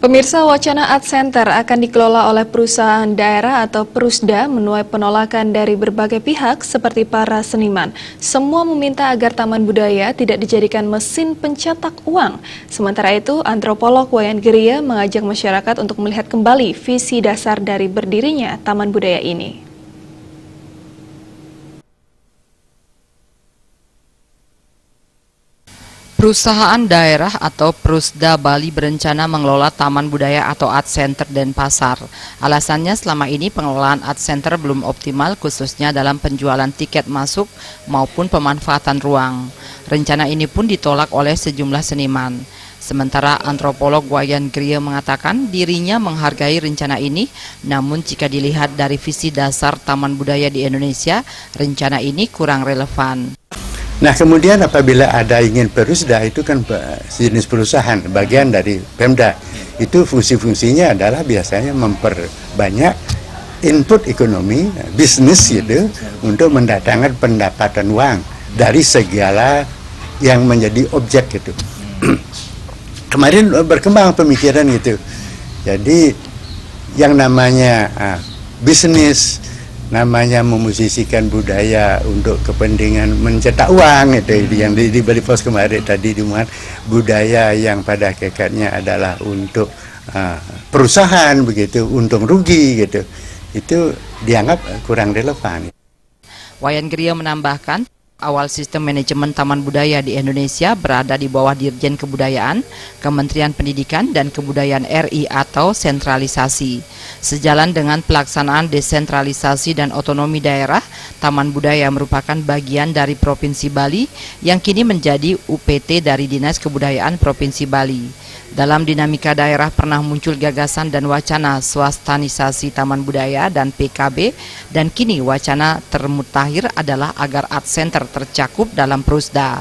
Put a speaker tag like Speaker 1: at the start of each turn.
Speaker 1: Pemirsa, wacana Art Center akan dikelola oleh perusahaan daerah atau Perusda menuai penolakan dari berbagai pihak seperti para seniman. Semua meminta agar Taman Budaya tidak dijadikan mesin pencetak uang. Sementara itu, antropolog Wayan Geria mengajak masyarakat untuk melihat kembali visi dasar dari berdirinya Taman Budaya ini.
Speaker 2: Perusahaan daerah atau Perusda Bali berencana mengelola Taman Budaya atau Art Center Denpasar. Alasannya selama ini pengelolaan Art Center belum optimal khususnya dalam penjualan tiket masuk maupun pemanfaatan ruang. Rencana ini pun ditolak oleh sejumlah seniman. Sementara antropolog Wayan Geria mengatakan dirinya menghargai rencana ini, namun jika dilihat dari visi dasar Taman Budaya di Indonesia, rencana ini kurang relevan.
Speaker 3: Nah, kemudian apabila ada ingin Perusda, itu kan jenis perusahaan, bagian dari Pemda. Itu fungsi-fungsinya adalah biasanya memperbanyak input ekonomi, bisnis gitu, untuk mendatangkan pendapatan uang dari segala yang menjadi objek gitu. Kemarin berkembang pemikiran gitu. Jadi yang namanya bisnis, namanya memusisikan budaya untuk kepentingan mencetak uang itu yang di Bali Post kemarin tadi dimuat, budaya yang pada hakikatnya adalah untuk perusahaan begitu, untung rugi gitu, itu dianggap kurang relevan.
Speaker 2: Wayan Geria menambahkan, awal sistem manajemen Taman Budaya di Indonesia berada di bawah Dirjen Kebudayaan, Kementerian Pendidikan dan Kebudayaan RI atau sentralisasi. Sejalan dengan pelaksanaan desentralisasi dan otonomi daerah, Taman Budaya merupakan bagian dari Provinsi Bali yang kini menjadi UPT dari Dinas Kebudayaan Provinsi Bali. Dalam dinamika daerah pernah muncul gagasan dan wacana swastanisasi Taman Budaya dan PKB, dan kini wacana termutakhir adalah agar Art Center tercakup dalam Perusda.